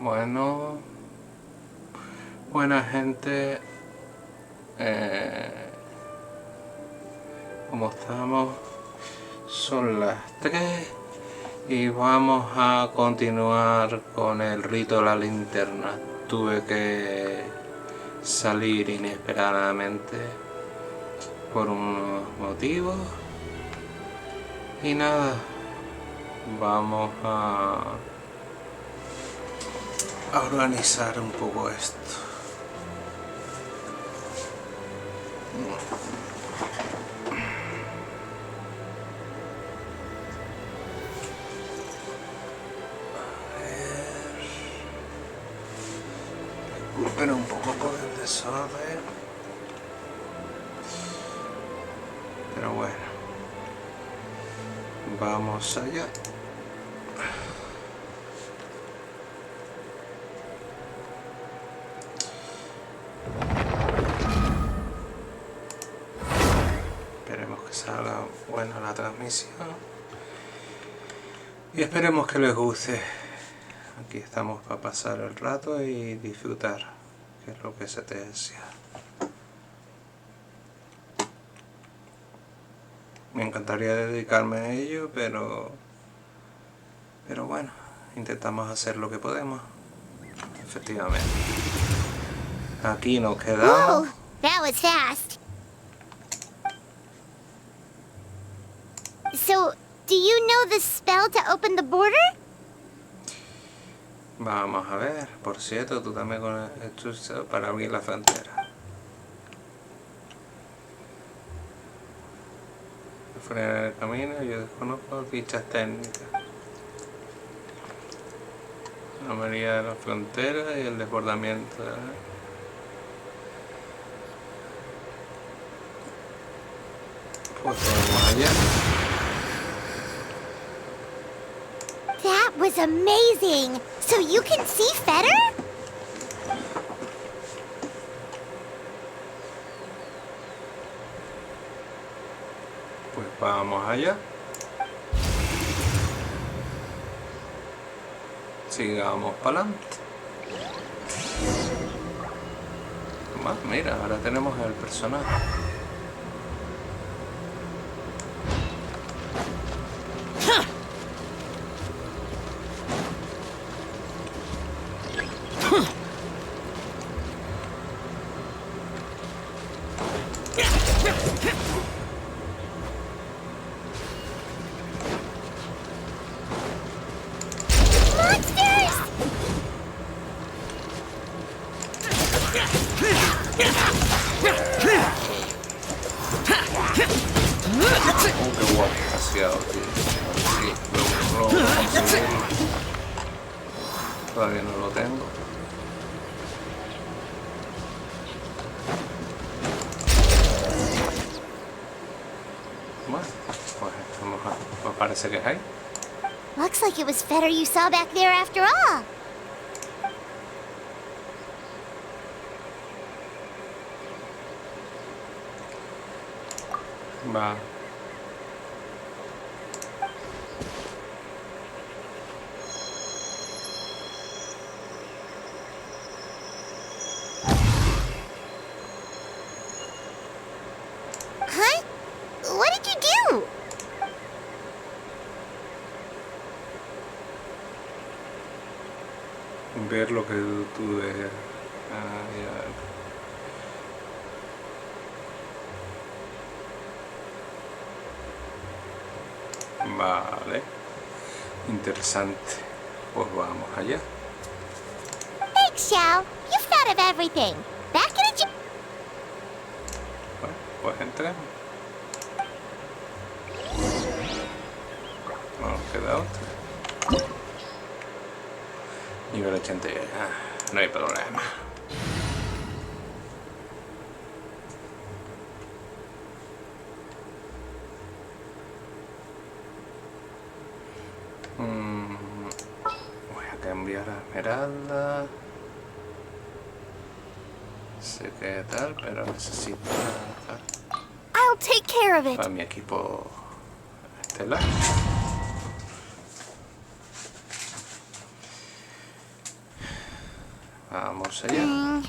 Bueno, buena gente, ¿cómo estamos? Son las 3 y vamos a continuar con el Rito de la Linterna. Tuve que salir inesperadamente por unos motivos y nada, vamos a organizar un poco esto. Disculpen un poco por el desorden, pero bueno, vamos allá. Esperemos que salga buena la transmisión y esperemos que les guste. Aquí estamos para pasar el rato y disfrutar, que es lo que se te desea. Me encantaría dedicarme a ello, pero bueno, intentamos hacer lo que podemos. Efectivamente. Aquí nos quedamos. Whoa, that was fast. So, do you know the spell to open the border? Vamos a ver, por cierto, tú también con el hechizo para abrir la frontera. Frenar el camino, yo desconozco dichas técnicas. La mayoría de la frontera y el desbordamiento. Pues vamos allá. That was amazing! So you can see Fetter? Pues vamos allá. Sigamos para adelante. Mira, ahora tenemos el personaje. Qué guapo, demasiado, tío. Sí, lo conseguí. Todavía no lo tengo. Bueno, pues vamos a... Pues parece que es ahí. Looks like it was Fetter you saw back there after all. Va. Huh? What did you do? Ver lo que tú deseas. Vale. Interesante. Pues vamos allá. Thanks, Xiao. You've thought of everything. Back in a Bueno, pues entremos. No nos queda otra. Nivel 80. No hay problema. Voy a cambiar a esmeralda. Sé que tal, pero necesito I'll take care of it. para mi equipo estelar. Vamos allá.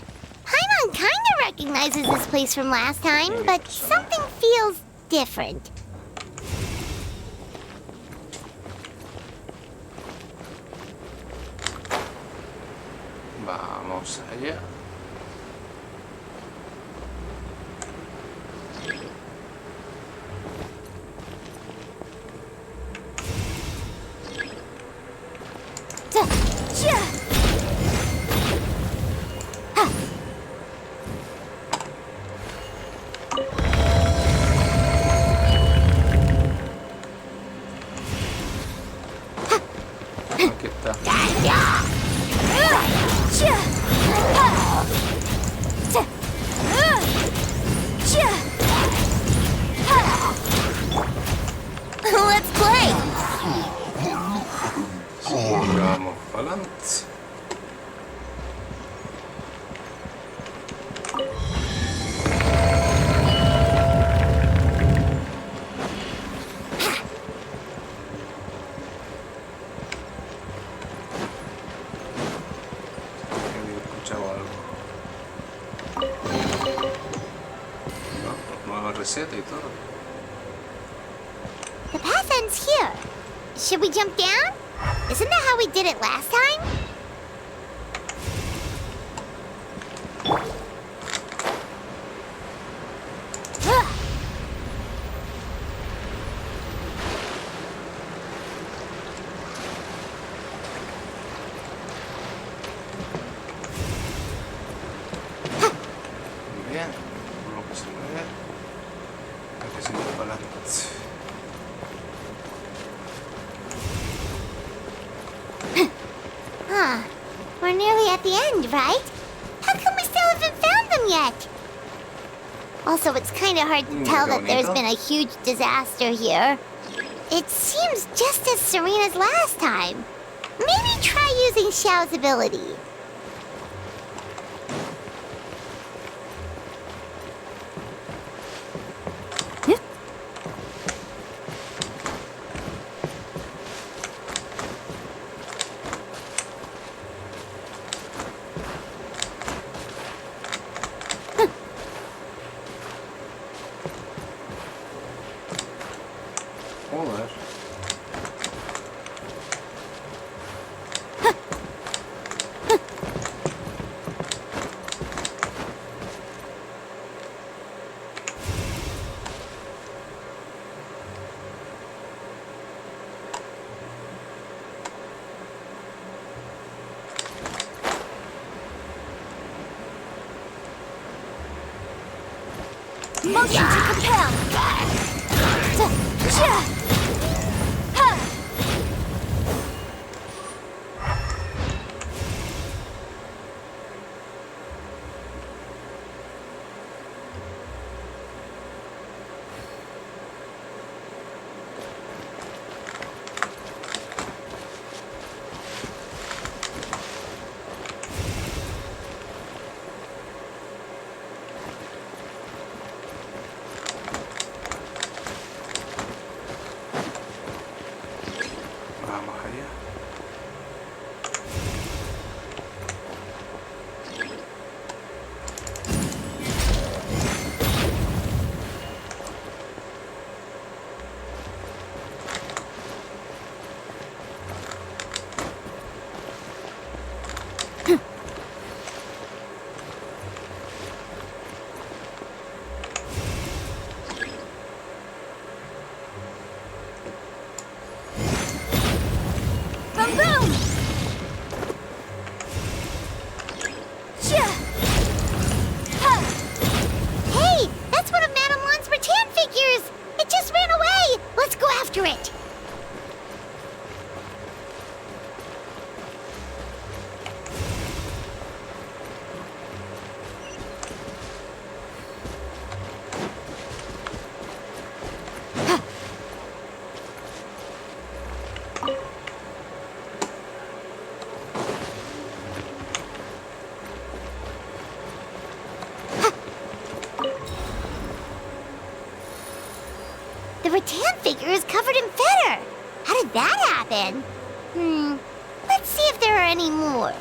Paimon kinda recognizes this place from last time, but something feels different. Vamos allá. Aquí está. Let's play! Vamos para adelante. Había escuchado algo. No, nueva receta y todo. The path ends here. Should we jump down? Isn't that how we did it last time? Muy bien. Lo que se mueve. Hay que seguir para adelante. We're nearly at the end, right? How come we still haven't found them yet? Also, it's kind of hard to tell that there's been a huge disaster here. It seems just as serene as last time. Maybe try using Xiao's ability. Joder. Motion to compel! Vamos allá. Boom, boom! Hey, that's one of Madame Lan's rattan figures! It just ran away! Let's go after it! The rattan figure is covered in feather. How did that happen? Let's see if there are any more.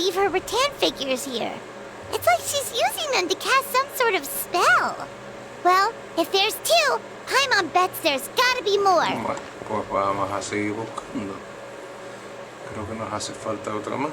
leave her rattan figures here. It's like she's using them to cast some sort of spell. Well, if there's two, Paimon bets there's gotta be more. Bueno, pues vamos a seguir buscando. Creo que nos hace falta otra más.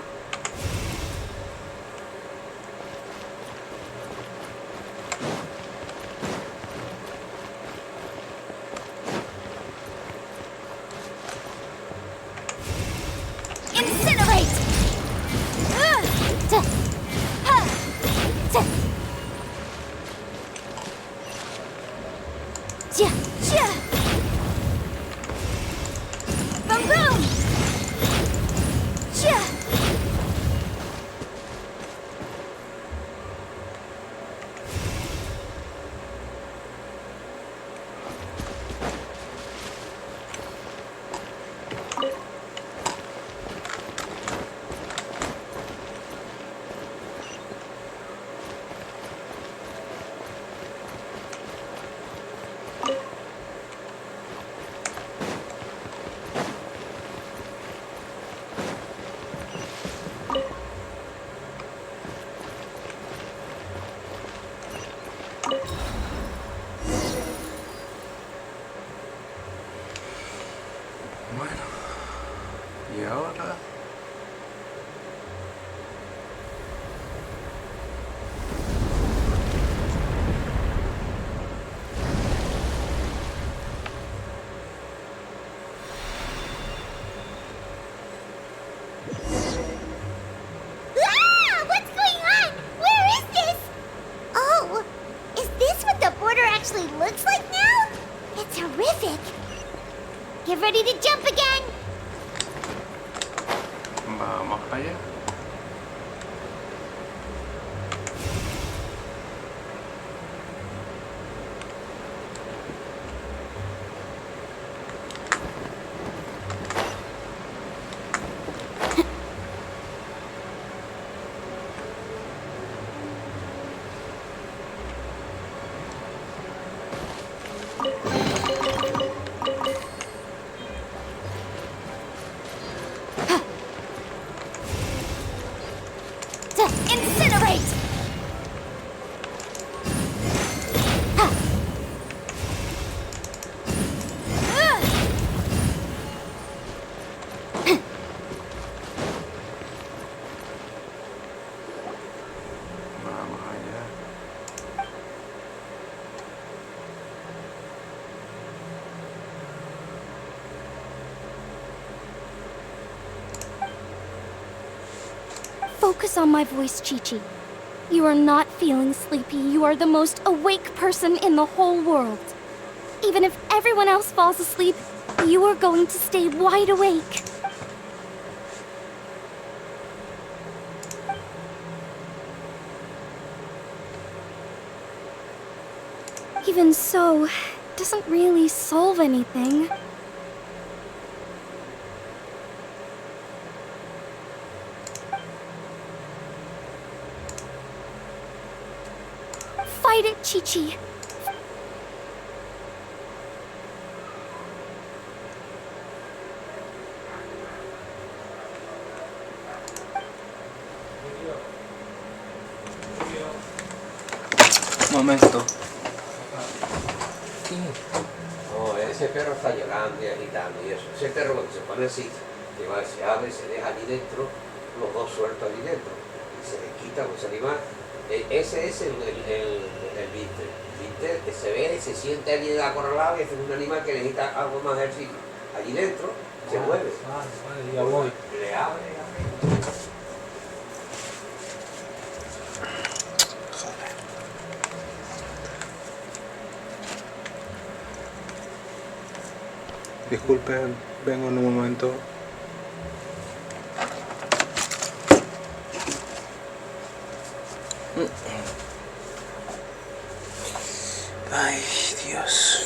Bueno, y ahora what's going on? Where is this? Oh, is this what the border actually looks like now? It's horrific. Get ready to jump again. vamos allá. Incinerate! Vamos allá. Focus on my voice, Chi-Chi. You are not feeling sleepy. You are the most awake person in the whole world. Even if everyone else falls asleep, you are going to stay wide awake. Even so, it doesn't really solve anything. Fight it, Chi-Chi. Momento. No, ese perro está llorando y agitando y eso. Ese perro cuando se pone así, se abre, se deja allí dentro, los dos sueltos allí dentro. Y se le quita con ese animal. Ese es el bister. Bister que se ve y se siente allí acorralado y es un animal que necesita algo más ejercicio. Allí dentro se mueve. Vale, ya voy. Le abre. Disculpen, vengo en un momento. Ay, Dios.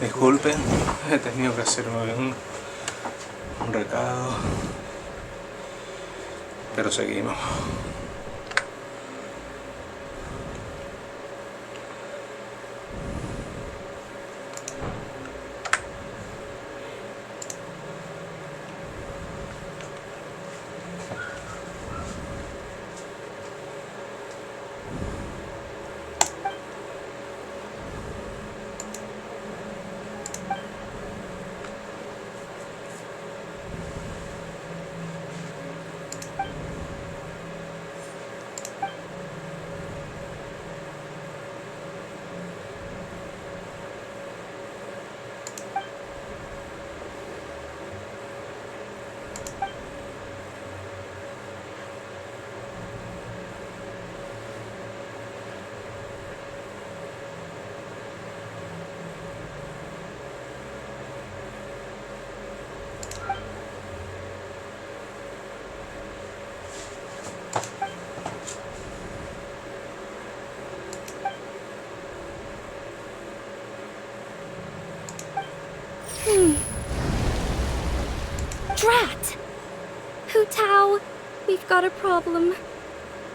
Disculpen, he tenido que hacerme un recado, pero seguimos. Drat! Hu Tao, we've got a problem.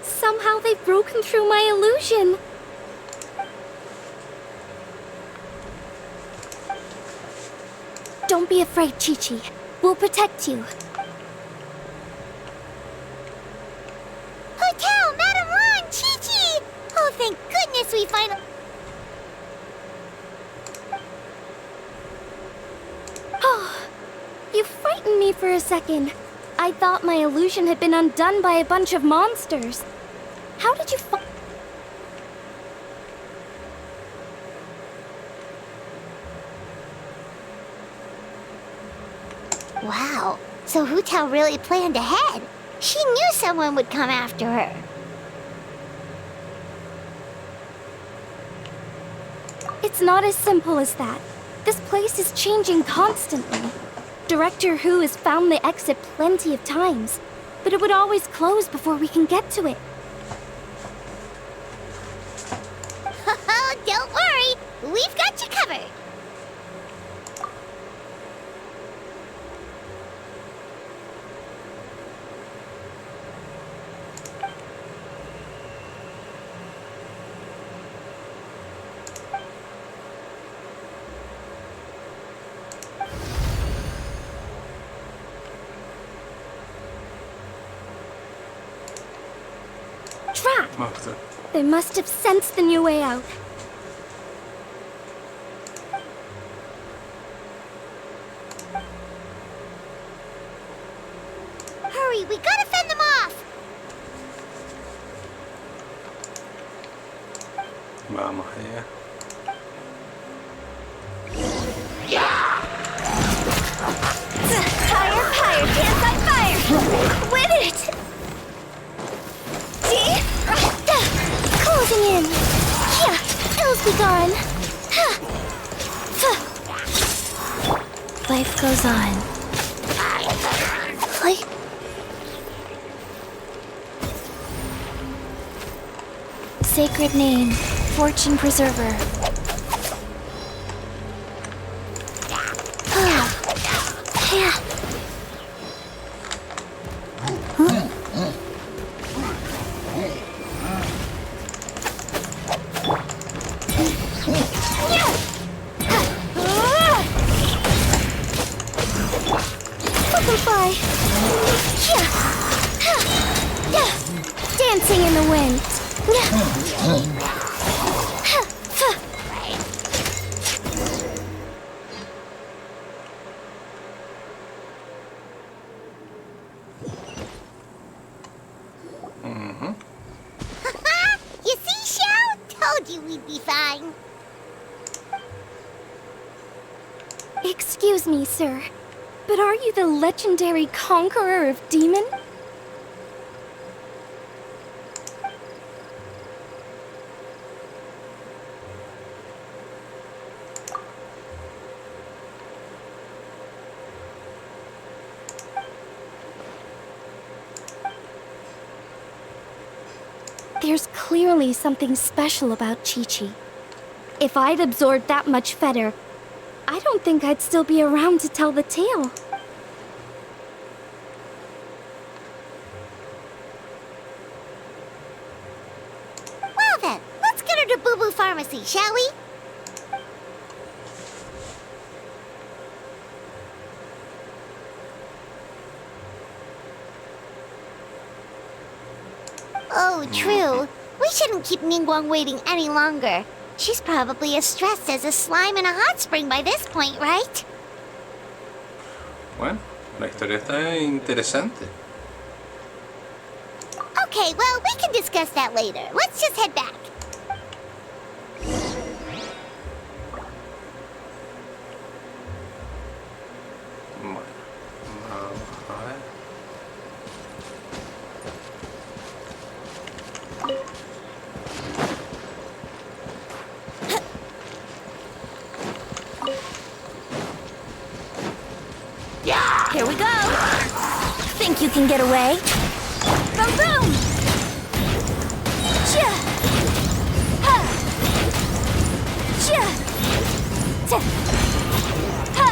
Somehow they've broken through my illusion. Don't be afraid, Chi-Chi. We'll protect you. Hotel, Madame Ron, Chi-Chi! Oh, thank goodness we finally... Oh, you frightened me for a second. I thought my illusion had been undone by a bunch of monsters. How did you Wow, so Hu Tao really planned ahead. She knew someone would come after her. It's not as simple as that. This place is changing constantly. Director Hu has found the exit plenty of times, but it would always close before we can get to it. Don't worry, we've got you covered. Trap! Master. They must have sensed the new way out. Hurry, we gotta fend them off. Vamos allá. Fire, fire, dance on fire! Quit it! See? Closing in. Yeah, ills be gone. Life goes on. Like... Sacred name, fortune preserver. Yeah. Butterfly. Dancing in the wind. You see, Shao? Told you we'd be fine. Excuse me, sir, but are you the legendary conqueror of demon? There's clearly something special about Chi-Chi. If I'd absorbed that much fetter, I don't think I'd still be around to tell the tale. Well then, let's get her to Boo Boo Pharmacy, shall we? Oh, true. We shouldn't keep Ningguang waiting any longer. She's probably as stressed as a slime in a hot spring by this point, right? Bueno, la historia está interesante. Okay, well, we can discuss that later. Let's just head back. Bueno, vamos a ver. Here we go! Think you can get away? Boom boom! Chia! Ha! Chia! Ta! Ha!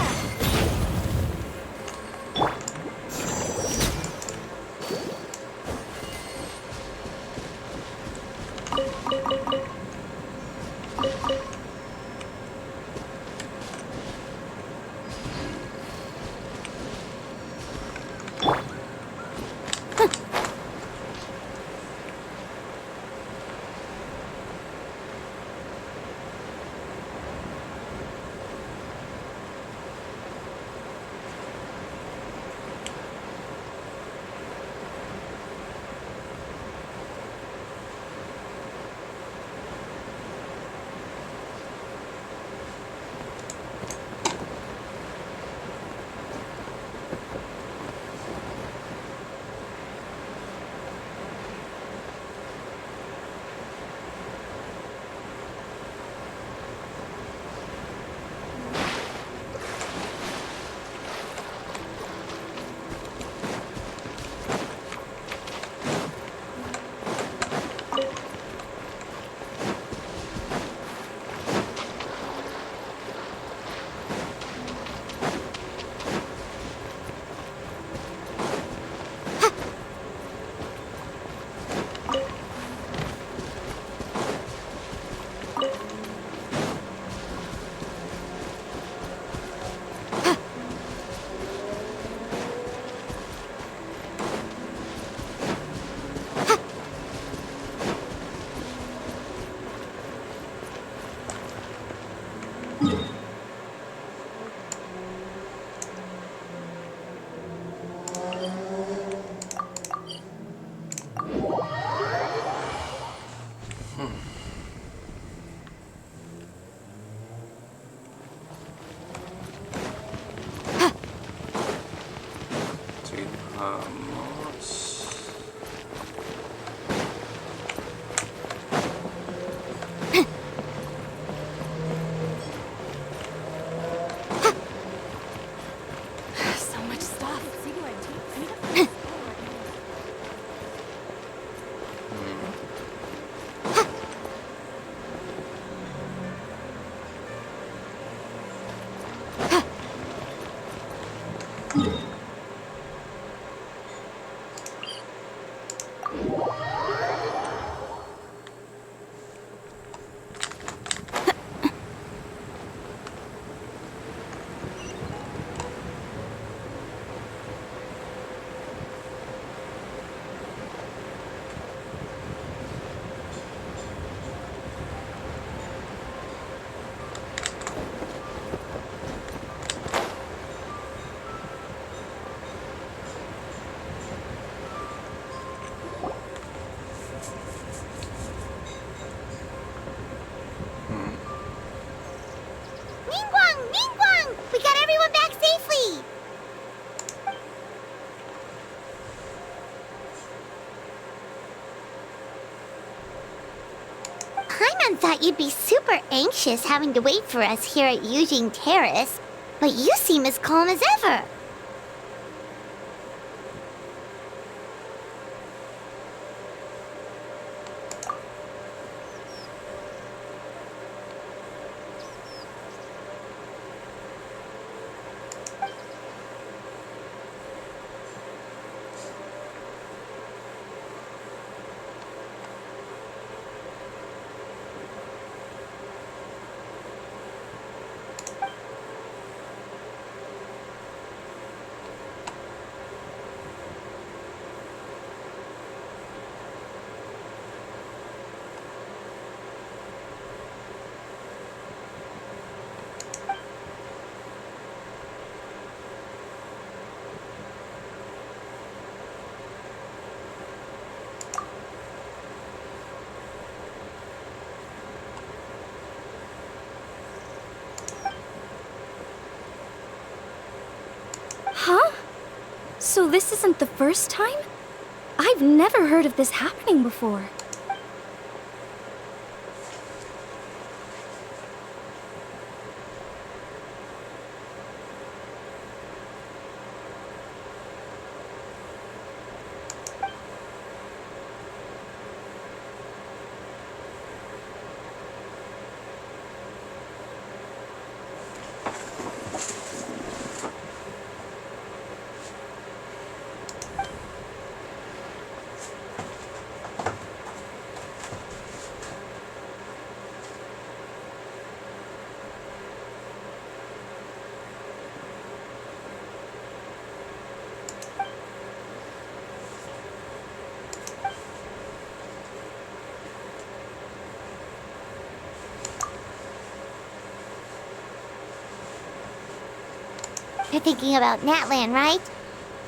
Paimon thought you'd be super anxious having to wait for us here at Eugene Terrace, but you seem as calm as ever. Huh? So this isn't the first time? I've never heard of this happening before. You're thinking about Natlan, right?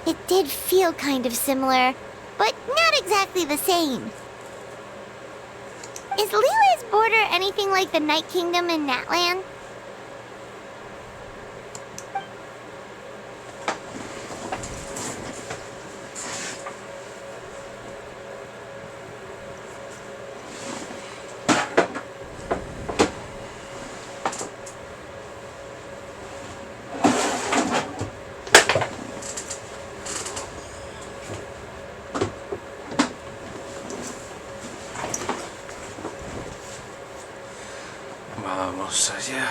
It did feel kind of similar, but not exactly the same. Is Liyue's border anything like the Night Kingdom in Natlan? Vamos allá.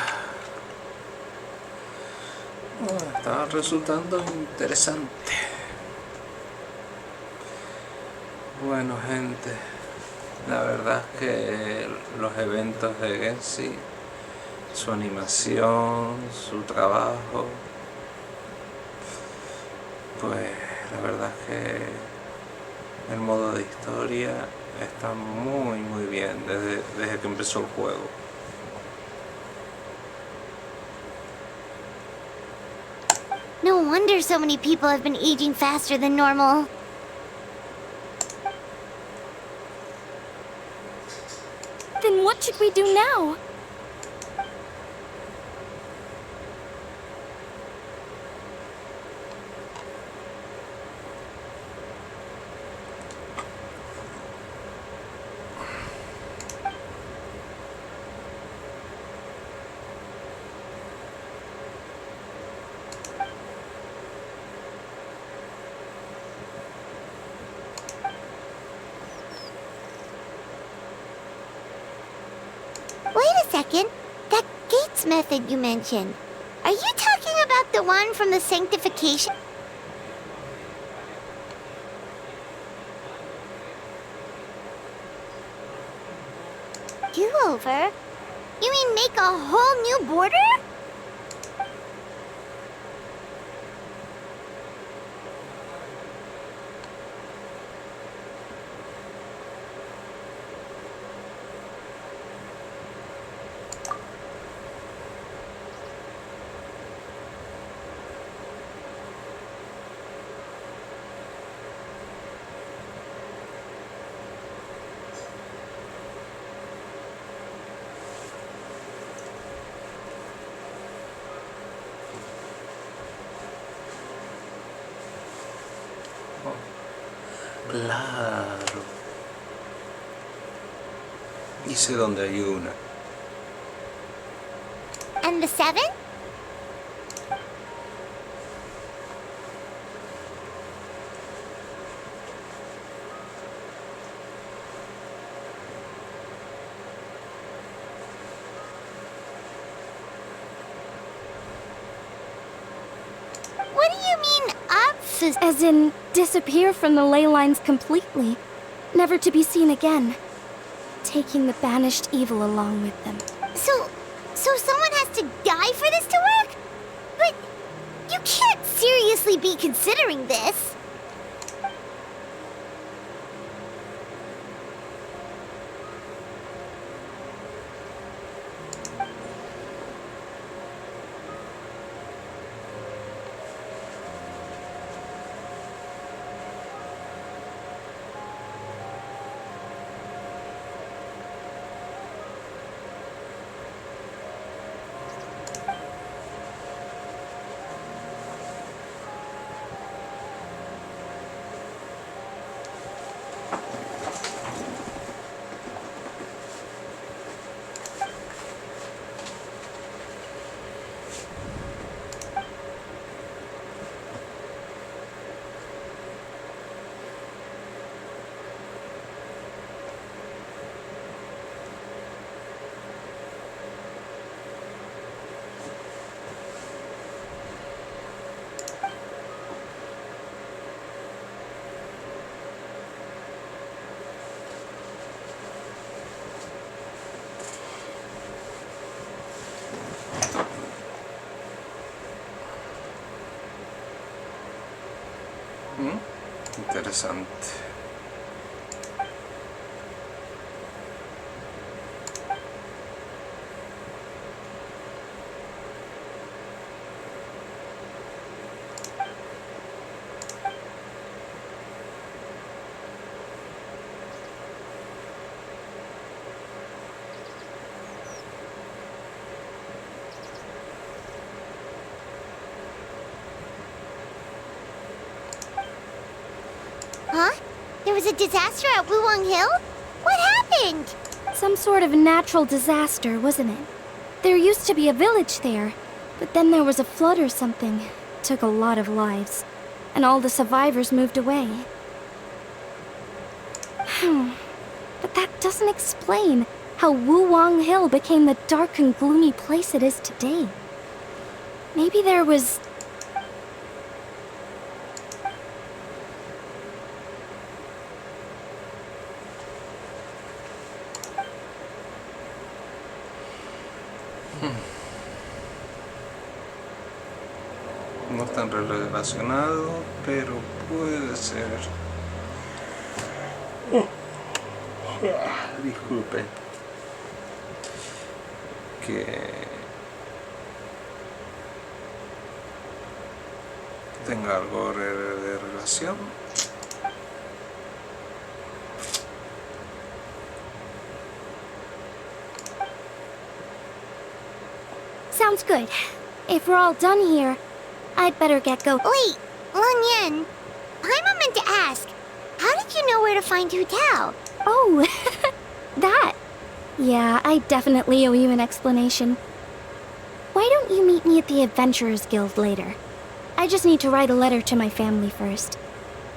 Está resultando interesante. Bueno, gente, la verdad es que los eventos de Genshin, su animación, su trabajo, pues la verdad es que el modo de historia está muy bien desde que empezó el juego. No wonder so many people have been aging faster than normal. Then what should we do now? Wait a second. That Gates method you mentioned. Are you talking about the one from the sanctification? Do-over? You mean make a whole new border? Claro. Y sé dónde hay una. And the 7? What do you mean, obfuscate? As in, disappear from the ley lines completely, never to be seen again, taking the banished evil along with them. So someone has to die for this to work? But you can't seriously be considering this. Interesante. Huh? There was a disaster at Wuwang Hill? What happened? Some sort of natural disaster, wasn't it? There used to be a village there, but then there was a flood or something. It took a lot of lives, and all the survivors moved away. But that doesn't explain how Wuwang Hill became the dark and gloomy place it is today. Maybe there was... No están relacionados, pero puede ser. Disculpen. Que tenga algo de relación. Sounds good. If we're all done here, I'd better get going. Wait, Lun Yen. Paimon meant to ask, how did you know where to find Hu Tao? Oh, that. Yeah, I definitely owe you an explanation. Why don't you meet me at the Adventurers Guild later? I just need to write a letter to my family first.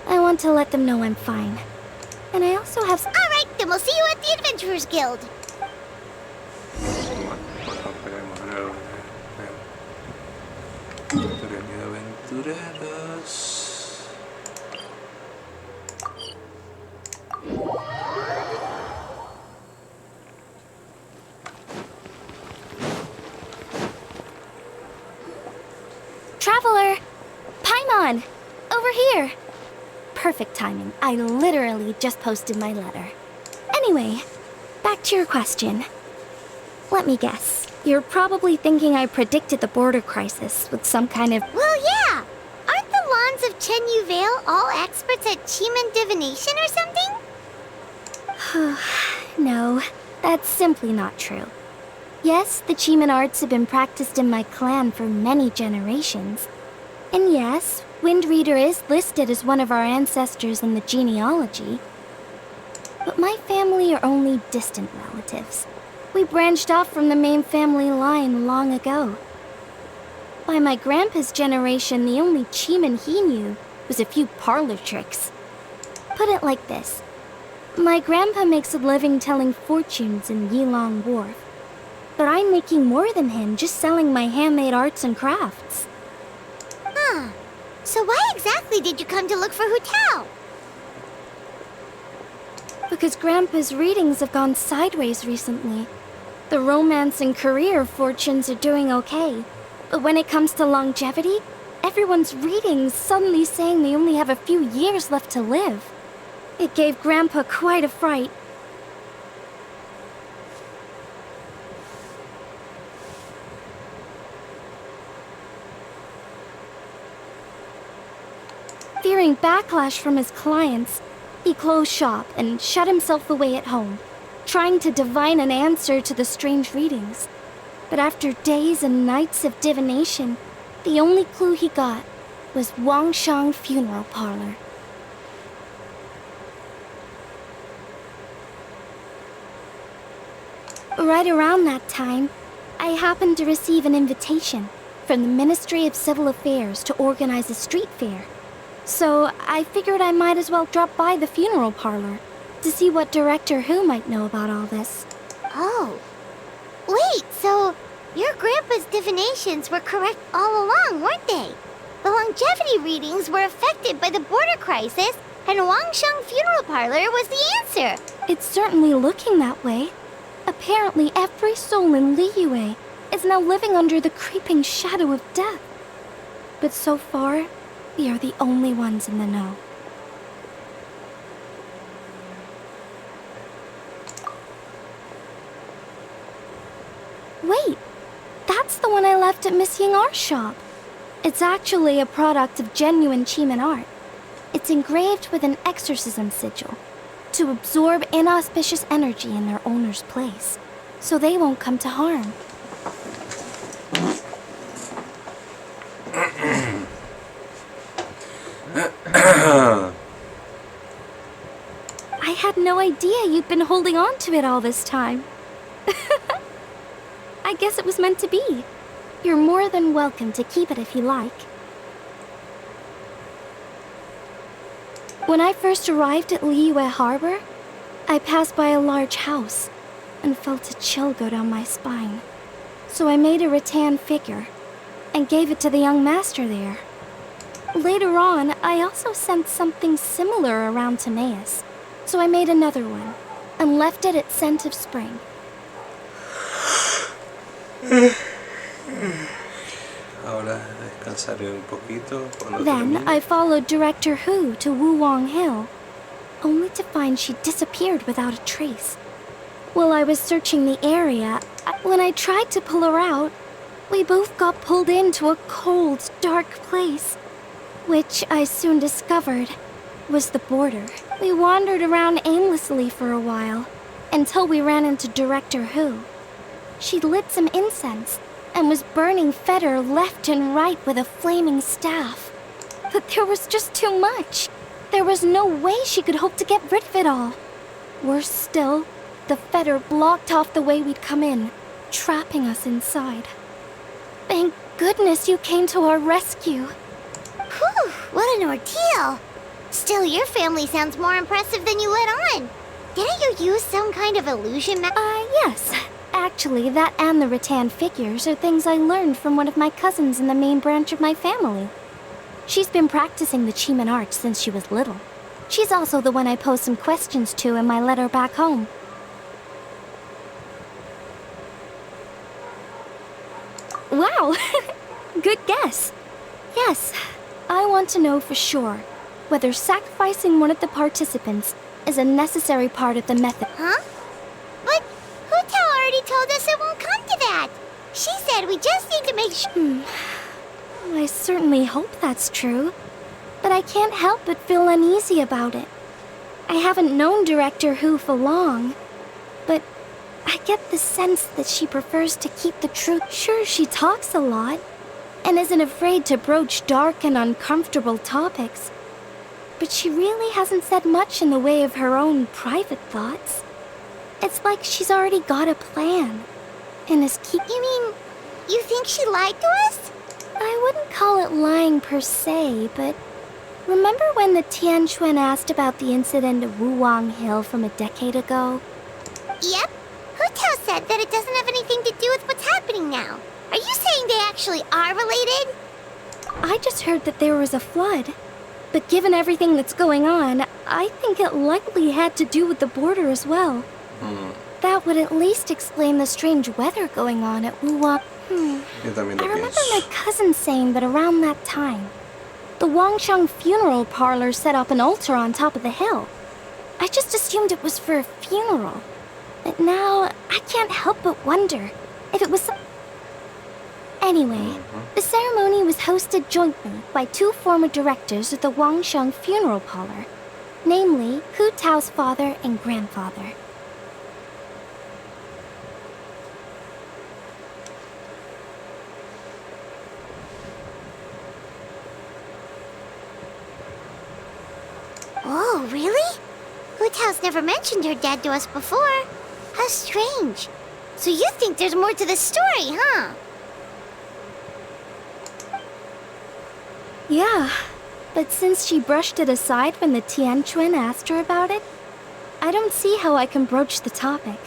I want to let them know I'm fine. And I also have... Alright, then we'll see you at the Adventurers Guild. Aventureros. Traveler! Paimon! Over here! Perfect timing. I literally just posted my letter. Anyway, back to your question. Let me guess. You're probably thinking I predicted the border crisis with some kind of... Well, yeah. Aren't the Lons of Chen Yu Vale all experts at Chiman divination or something? No, that's simply not true. Yes, the Chiman arts have been practiced in my clan for many generations. And yes, Wind Reader is listed as one of our ancestors in the genealogy. But my family are only distant relatives. We branched off from the main family line long ago. By my grandpa's generation, the only Chiman he knew was a few parlor tricks. Put it like this. My grandpa makes a living telling fortunes in Yilong Wharf. But I'm making more than him just selling my handmade arts and crafts. Huh. So why exactly did you come to look for Hu Tao? Because Grandpa's readings have gone sideways recently. The romance and career fortunes are doing okay. But when it comes to longevity, everyone's readings suddenly saying they only have a few years left to live. It gave Grandpa quite a fright. Fearing backlash from his clients, he closed shop and shut himself away at home, trying to divine an answer to the strange readings. But after days and nights of divination, the only clue he got was Wangshang Funeral Parlor. Right around that time, I happened to receive an invitation from the Ministry of Civil Affairs to organize a street fair. So I figured I might as well drop by the funeral parlor to see what Director Hu might know about all this. Oh. Wait, so your grandpa's divinations were correct all along, weren't they? The longevity readings were affected by the border crisis, and Wangsheng Funeral Parlor was the answer. It's certainly looking that way. Apparently every soul in Liyue is now living under the creeping shadow of death. But so far, We are the only ones in the know. Wait, that's the one I left at Miss Yingar's shop. It's actually a product of genuine Cheeman art. It's engraved with an exorcism sigil to absorb inauspicious energy in their owner's place, so they won't come to harm. I had no idea you'd been holding on to it all this time. I guess it was meant to be. You're more than welcome to keep it if you like. When I first arrived at Liyue Harbor, I passed by a large house and felt a chill go down my spine. So I made a rattan figure and gave it to the young master there. Later on, I also sensed something similar around Timaeus, so I made another one and left it at Scent of Spring. Ahora descansaré un poquito cuando Then termine. I followed Director Hu to Wuwang Hill, only to find she disappeared without a trace. While I was searching the area, when I tried to pull her out, we both got pulled into a cold, dark place, which I soon discovered was the border. We wandered around aimlessly for a while, until we ran into Director Hu. She'd lit some incense and was burning Feder left and right with a flaming staff. But there was just too much. There was no way she could hope to get rid of it all. Worse still, the Feder blocked off the way we'd come in, trapping us inside. Thank goodness you came to our rescue. Whew, what an ordeal. Still, your family sounds more impressive than you let on. Didn't you use some kind of illusion Yes. Actually, that and the rattan figures are things I learned from one of my cousins in the main branch of my family. She's been practicing the Cheeman arts since she was little. She's also the one I posed some questions to in my letter back home. Wow! Good guess. Yes, I want to know for sure whether sacrificing one of the participants is a necessary part of the method. Huh? But Hutao already told us it won't come to that. She said we just need to make sure. I certainly hope that's true, but I can't help but feel uneasy about it. I haven't known Director Hu for long, but I get the sense that she prefers to keep the truth. Sure, she talks a lot, and isn't afraid to broach dark and uncomfortable topics, but she really hasn't said much in the way of her own private thoughts. It's like she's already got a plan, and is You mean, you think she lied to us? I wouldn't call it lying per se, but remember when the Tianquan asked about the incident at Wuwang Hill from a decade ago? Yep. Hutao said that it doesn't have anything to do with what's happening now. Are you saying they actually are related? I just heard that there was a flood, but given everything that's going on, I think it likely had to do with the border as well. That would at least explain the strange weather going on at Wuwang. Yo también I lo remember pienso. my cousin saying that around that time, the Wangsheng funeral parlor set up an altar on top of the hill. I just assumed it was for a funeral. But now, I can't help but wonder if it was Anyway, the ceremony was hosted jointly by two former directors of the Wangsheng funeral parlor, namely Hu Tao's father and grandfather. Oh, really? Hutao's never mentioned her dad to us before. How strange. So you think there's more to the story, huh? Yeah, but since she brushed it aside when the Tianquan asked her about it, I don't see how I can broach the topic.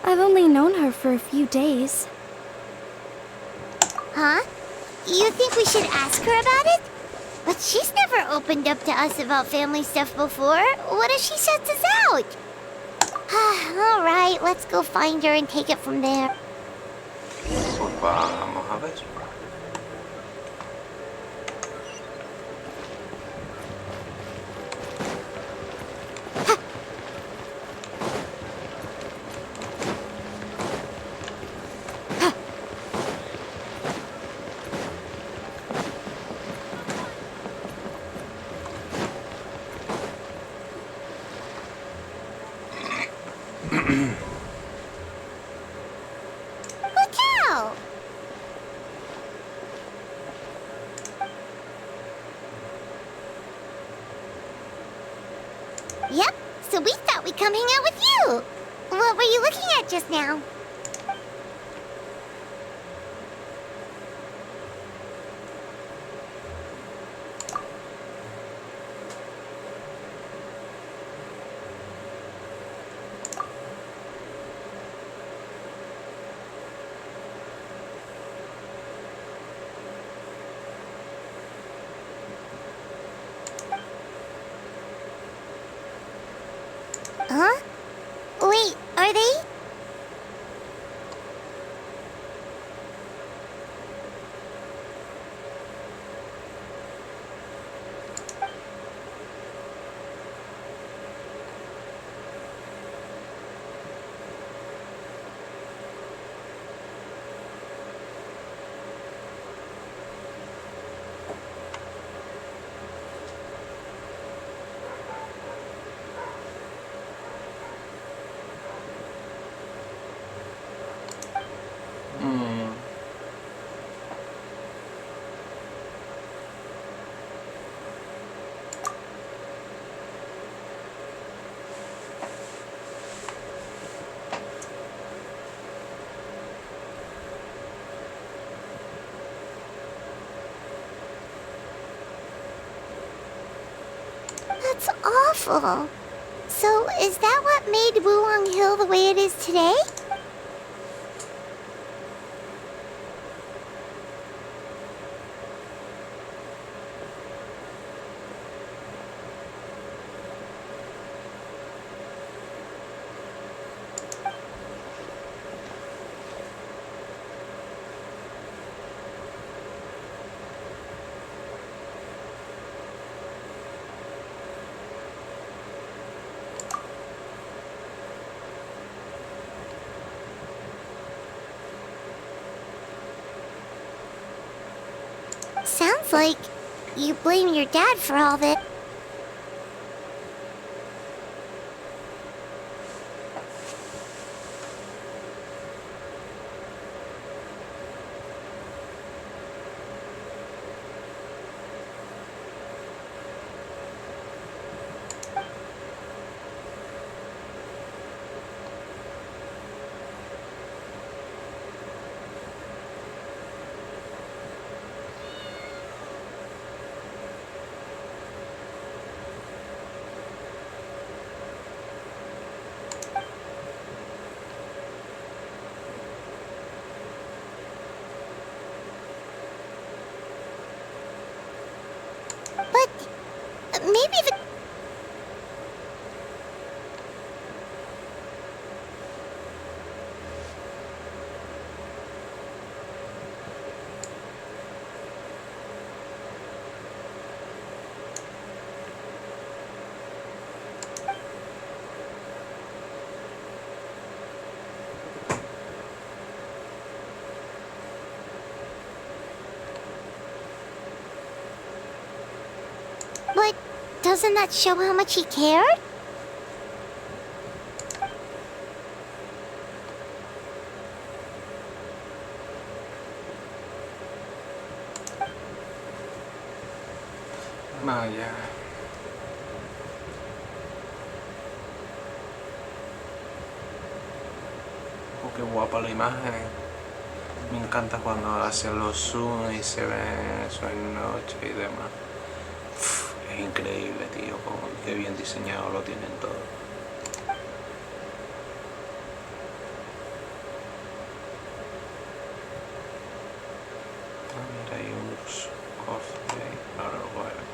I've only known her for a few days. Huh? You think we should ask her about it? But she's never opened up to us about family stuff before. What if she shuts us out? All right, let's go find her and take it from there. Pues vamos a ver. Hotel! Yep, so we thought we'd come hang out with you. What were you looking at just now? Huh? Wait, are they? That's awful. So, is that what made Wulong Hill the way it is today? Sounds like you blame your dad for all this. But maybe the... But doesn't that show how much he cared? Vaya. Oh, qué guapa la imagen. Me encanta cuando hacen los zoom y se ven eso en noche y demás. Es increíble, tío, qué bien diseñado lo tienen todo. Ah, mira, hay unos cofres, ahora lo voy a ver.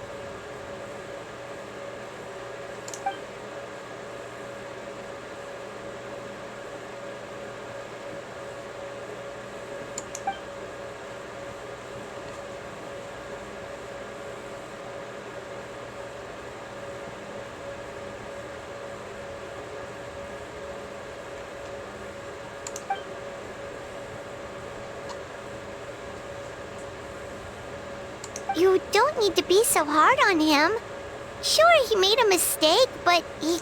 You don't need to be so hard on him. Sure, he made a mistake, but he...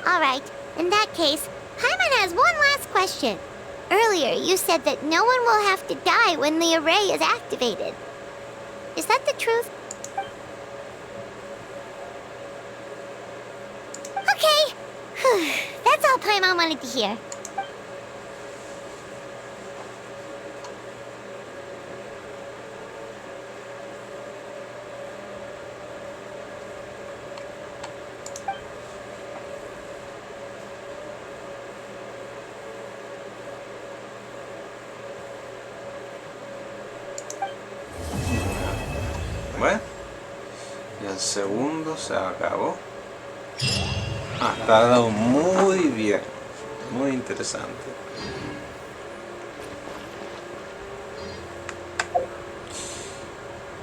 All right. In that case, Paimon has one last question. Earlier, you said that no one will have to die when the array is activated. Is that the truth? Okay. That's all Paimon wanted to hear. Bueno, y el segundo se acabó. Ha estado muy bien, muy interesante.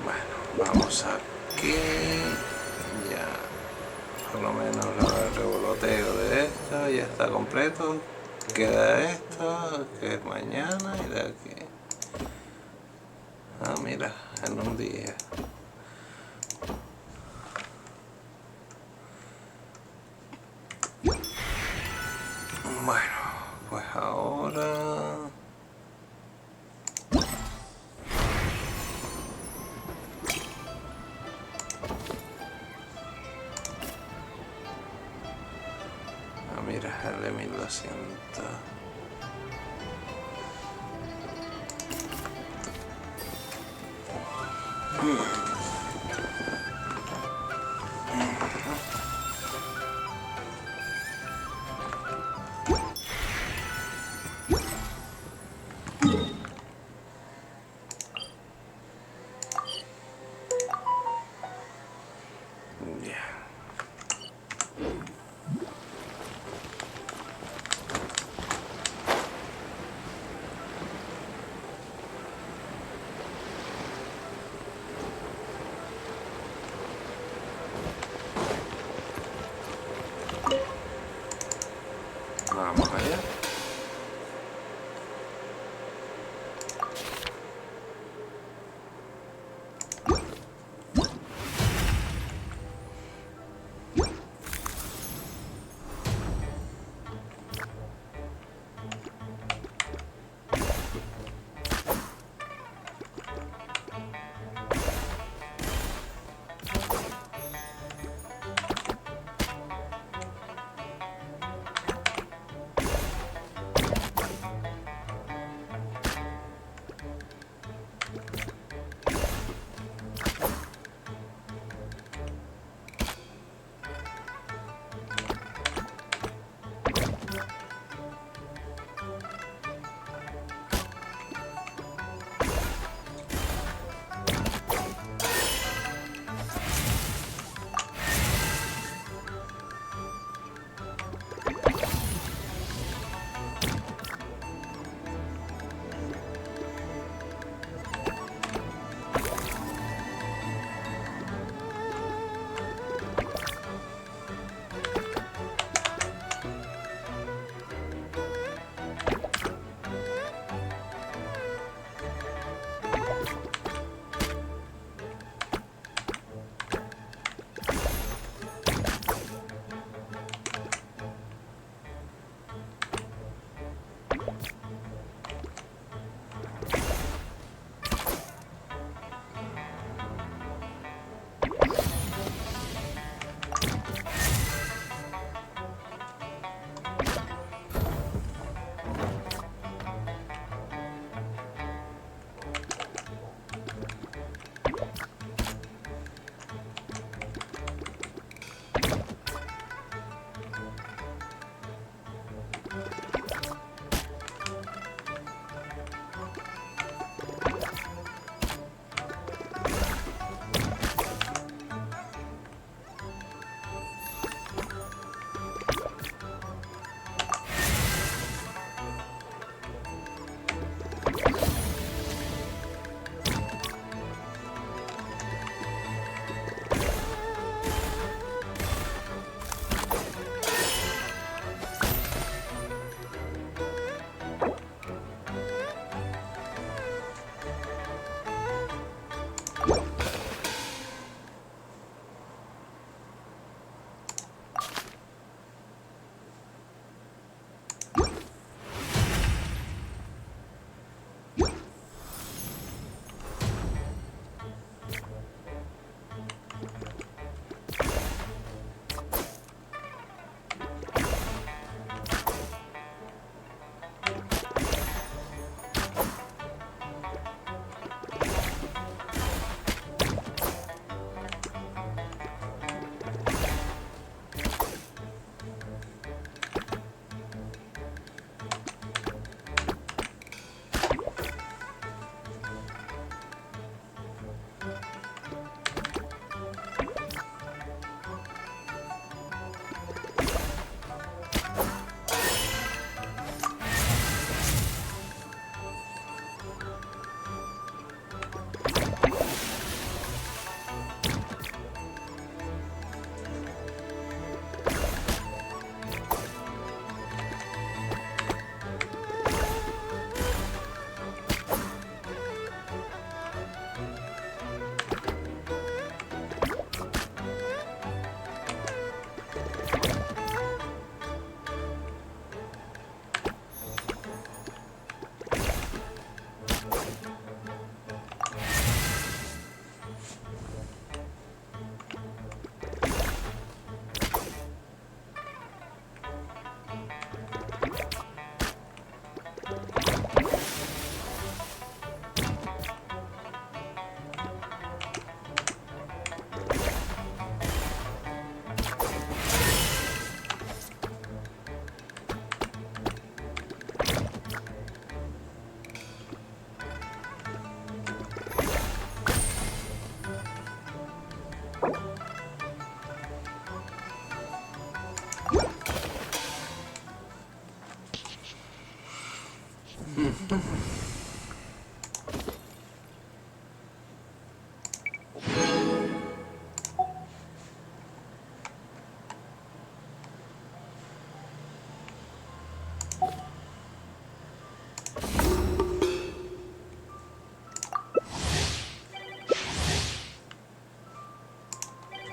Bueno, vamos aquí. Ya, por lo menos el revoloteo de esto ya está completo. Queda esto, que es mañana, y de aquí. Ah, mira, en un día. Bueno, pues ahora... Ah, mira, el de 1200.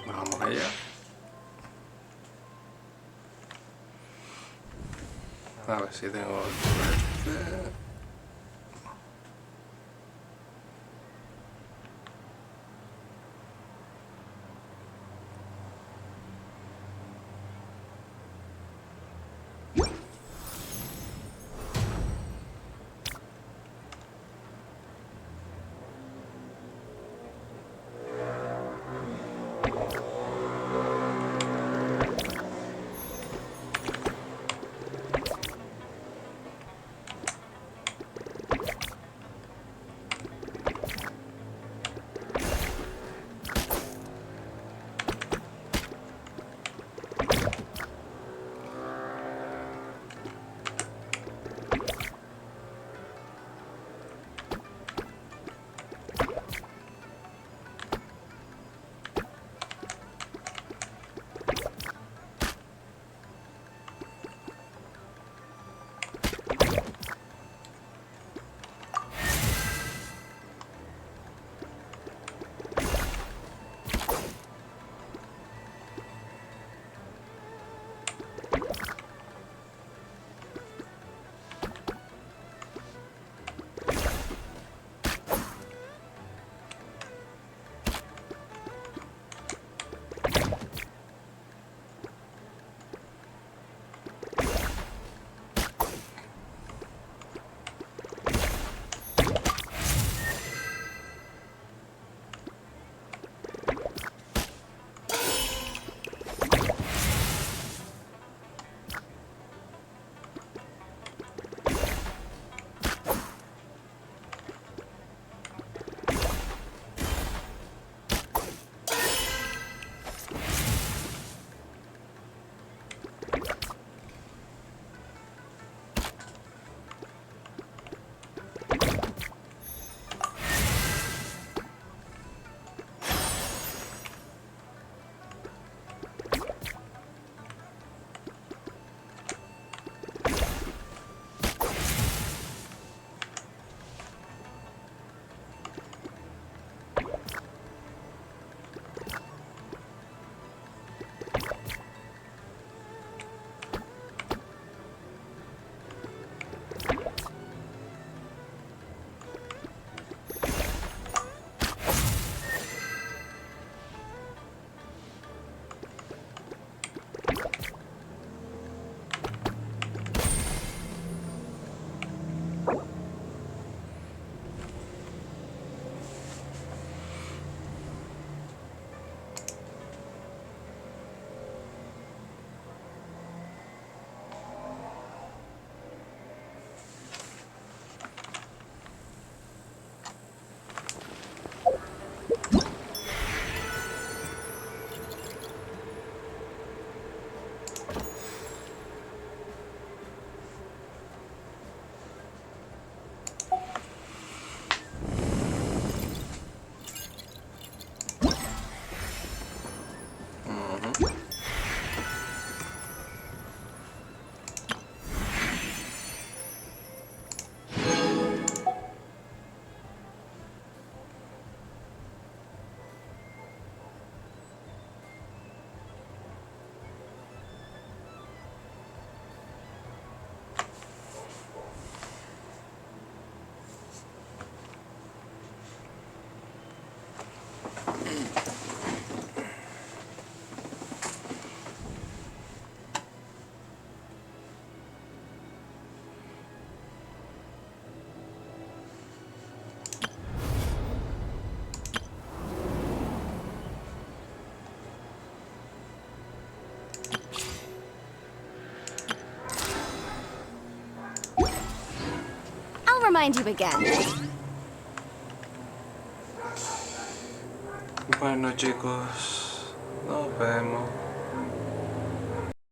Vamos allá. A ver si tengo suerte. Remind you again. Bueno chicos, nos vemos.